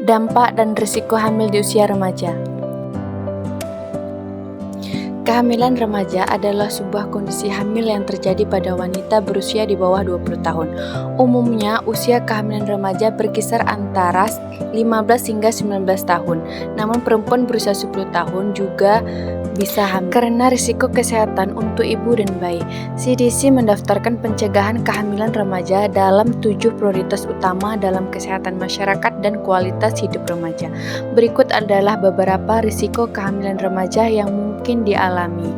Dampak dan risiko hamil di usia remaja. Kehamilan remaja adalah sebuah kondisi hamil yang terjadi pada wanita berusia di bawah 20 tahun. Umumnya, usia kehamilan remaja berkisar antara 15 hingga 19 tahun. Namun perempuan berusia 10 tahun juga bisa hamil karena risiko kesehatan untuk ibu dan bayi. CDC mendaftarkan pencegahan kehamilan remaja dalam 7 prioritas utama dalam kesehatan masyarakat dan kualitas hidup remaja. Berikut adalah beberapa risiko kehamilan remaja yang mungkin dialami.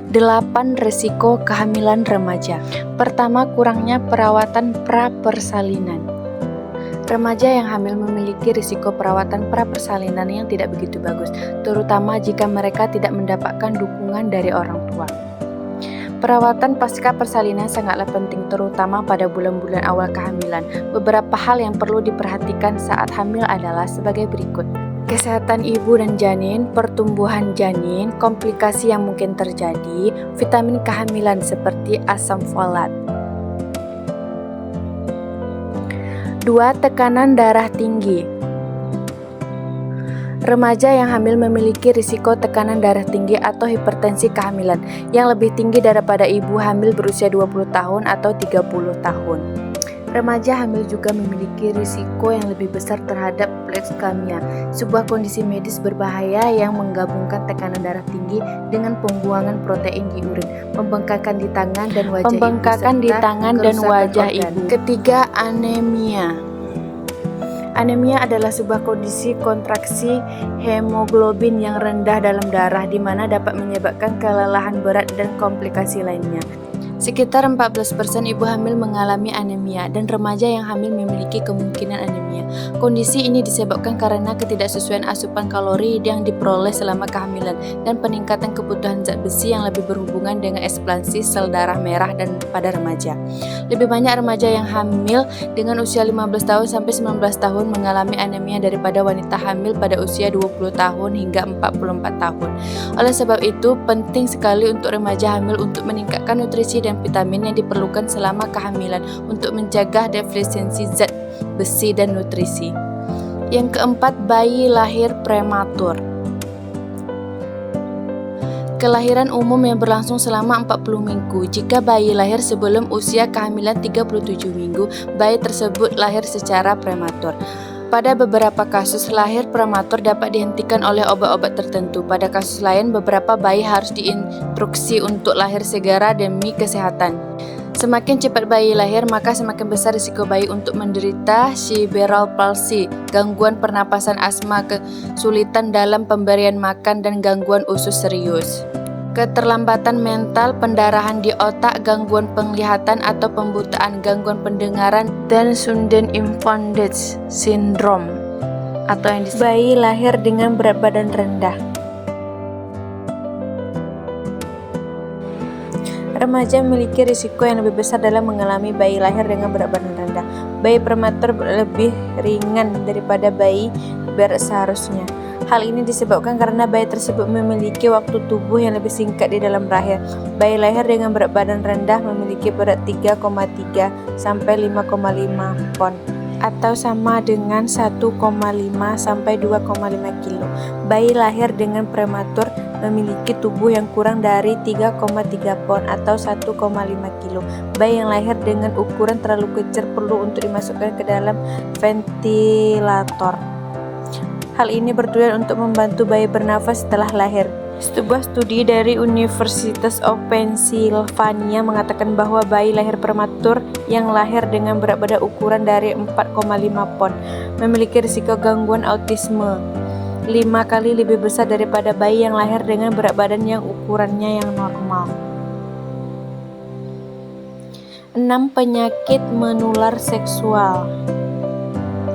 Delapan risiko kehamilan remaja. Pertama, kurangnya perawatan pra-persalinan. Remaja yang hamil memiliki risiko perawatan pra-persalinan yang tidak begitu bagus, terutama jika mereka tidak mendapatkan dukungan dari orang tua. Perawatan pasca persalinan sangatlah penting, terutama pada bulan-bulan awal kehamilan. Beberapa hal yang perlu diperhatikan saat hamil adalah sebagai berikut. Kesehatan ibu dan janin, pertumbuhan janin, komplikasi yang mungkin terjadi, vitamin kehamilan seperti asam folat. 2. Tekanan darah tinggi. Remaja yang hamil memiliki risiko tekanan darah tinggi atau hipertensi kehamilan yang lebih tinggi daripada ibu hamil berusia 20 tahun atau 30 tahun. Remaja hamil juga memiliki risiko yang lebih besar terhadap leukemia, sebuah kondisi medis berbahaya yang menggabungkan tekanan darah tinggi dengan pembuangan protein di urin, pembengkakan di tangan dan wajah ibu. Ketiga, anemia. Anemia adalah sebuah kondisi kontraksi hemoglobin yang rendah dalam darah, di mana dapat menyebabkan kelelahan berat dan komplikasi lainnya. Sekitar 14% ibu hamil mengalami anemia dan remaja yang hamil memiliki kemungkinan anemia. Kondisi ini disebabkan karena ketidaksesuaian asupan kalori yang diperoleh selama kehamilan dan peningkatan kebutuhan zat besi yang lebih berhubungan dengan ekspansi sel darah merah dan pada remaja. Lebih banyak remaja yang hamil dengan usia 15 tahun sampai 19 tahun mengalami anemia daripada wanita hamil pada usia 20 tahun hingga 44 tahun. Oleh sebab itu, penting sekali untuk remaja hamil untuk meningkatkan nutrisi dan vitamin yang diperlukan selama kehamilan untuk mencegah defisiensi zat besi dan nutrisi. Yang keempat, bayi lahir prematur. Kelahiran umum yang berlangsung selama 40 minggu. Jika bayi lahir sebelum usia kehamilan 37 minggu, bayi tersebut lahir secara prematur. Pada beberapa kasus, lahir prematur dapat dihentikan oleh obat-obat tertentu. Pada kasus lain, beberapa bayi harus diinstruksi untuk lahir segera demi kesehatan. Semakin cepat bayi lahir, maka semakin besar risiko bayi untuk menderita cerebral palsy, gangguan pernapasan, asma, kesulitan dalam pemberian makan, dan gangguan usus serius. Keterlambatan mental, pendarahan di otak, gangguan penglihatan atau pembutaan, gangguan pendengaran, dan Sudden Infant Death Syndrome atau yang disebut bayi lahir dengan berat badan rendah. Remaja memiliki risiko yang lebih besar dalam mengalami bayi lahir dengan berat badan rendah. Bayi prematur lebih ringan daripada bayi berat seharusnya. Hal ini disebabkan karena bayi tersebut memiliki waktu tubuh yang lebih singkat di dalam rahim. Bayi lahir dengan berat badan rendah memiliki berat 3,3 sampai 5,5 pon atau sama dengan 1,5 sampai 2,5 kilo. Bayi lahir dengan prematur memiliki tubuh yang kurang dari 3,3 pon atau 1,5 kilo. Bayi yang lahir dengan ukuran terlalu kecil perlu untuk dimasukkan ke dalam ventilator. Hal ini bertujuan untuk membantu bayi bernafas setelah lahir. Sebuah studi dari University of Pennsylvania mengatakan bahwa bayi lahir prematur yang lahir dengan berat badan ukuran dari 4,5 pon memiliki risiko gangguan autisme 5 kali lebih besar daripada bayi yang lahir dengan berat badan yang ukurannya yang normal. 6. Penyakit menular seksual.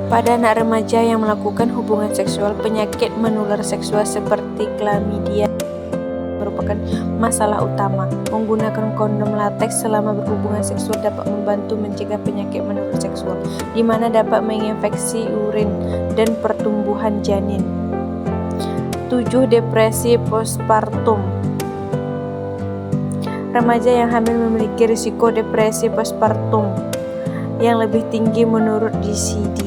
Pada anak remaja yang melakukan hubungan seksual, penyakit menular seksual seperti chlamydia merupakan masalah utama. Menggunakan kondom lateks selama berhubungan seksual dapat membantu mencegah penyakit menular seksual, di mana dapat menginfeksi urin dan pertumbuhan janin. 7. Depresi postpartum. Remaja yang hamil memiliki risiko depresi postpartum yang lebih tinggi menurut DCD.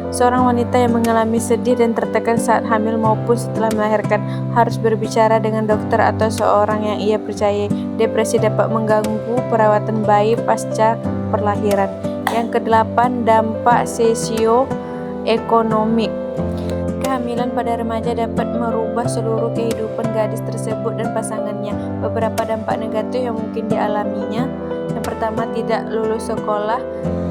Seorang wanita yang mengalami sedih dan tertekan saat hamil maupun setelah melahirkan harus berbicara dengan dokter atau seorang yang ia percayai. Depresi dapat mengganggu perawatan bayi pasca perlahiran. Yang ke-8, dampak sosioekonomik. Kehamilan pada remaja dapat merubah seluruh kehidupan gadis tersebut dan pasangannya. Beberapa dampak negatif yang mungkin dialaminya: yang pertama, tidak lulus sekolah.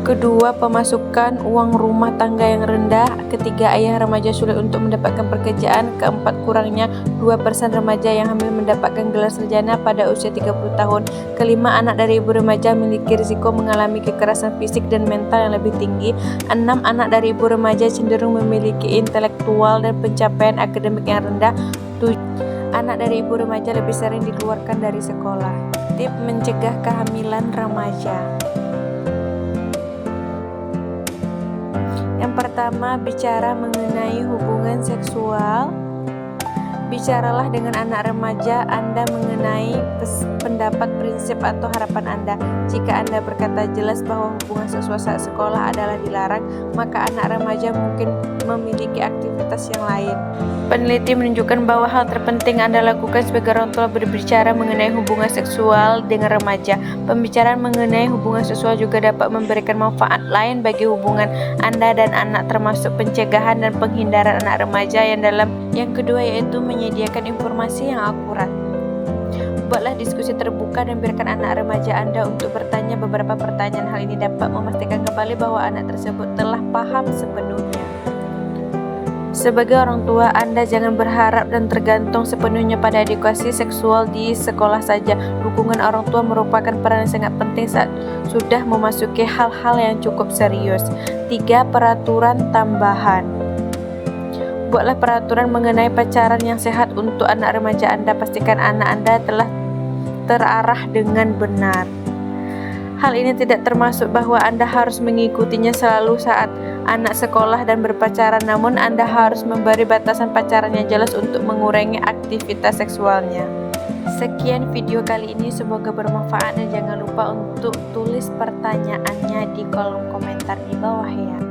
Kedua, pemasukan uang rumah tangga yang rendah. Ketiga, ayah remaja sulit untuk mendapatkan pekerjaan. Keempat, kurangnya 2% remaja yang hamil mendapatkan gelar sarjana pada usia 30 tahun. Kelima, anak dari ibu remaja memiliki risiko mengalami kekerasan fisik dan mental yang lebih tinggi. 6, anak dari ibu remaja cenderung memiliki intelektual dan pencapaian akademik yang rendah. 7, anak dari ibu remaja lebih sering dikeluarkan dari sekolah. Tip mencegah kehamilan remaja. Yang pertama, bicara mengenai hubungan seksual. Bicaralah dengan anak remaja Anda mengenai pendapat, prinsip, atau harapan Anda. Jika Anda berkata jelas bahwa hubungan seksual saat sekolah adalah dilarang, maka anak remaja mungkin memiliki aktivitas yang lain. Peneliti menunjukkan bahwa hal terpenting Anda lakukan sebagai orang tua berbicara mengenai hubungan seksual dengan remaja. Pembicaraan mengenai hubungan seksual juga dapat memberikan manfaat lain bagi hubungan Anda dan anak, termasuk pencegahan dan penghindaran anak remaja yang dalam. Yang kedua yaitu menyediakan informasi yang akurat. Buatlah diskusi terbuka dan biarkan anak remaja Anda untuk bertanya beberapa pertanyaan. Hal ini dapat memastikan kembali bahwa anak tersebut telah paham sepenuhnya. Sebagai orang tua, Anda jangan berharap dan tergantung sepenuhnya pada edukasi seksual di sekolah saja. Dukungan orang tua merupakan peran yang sangat penting saat sudah memasuki hal-hal yang cukup serius. 3, peraturan tambahan. Buatlah peraturan mengenai pacaran yang sehat untuk anak remaja Anda. Pastikan anak Anda telah terarah dengan benar. Hal ini tidak termasuk bahwa Anda harus mengikutinya selalu saat anak sekolah dan berpacaran, namun Anda harus memberi batasan pacaran yang jelas untuk mengurangi aktivitas seksualnya. Sekian video kali ini, semoga bermanfaat dan jangan lupa untuk tulis pertanyaannya di kolom komentar di bawah ya.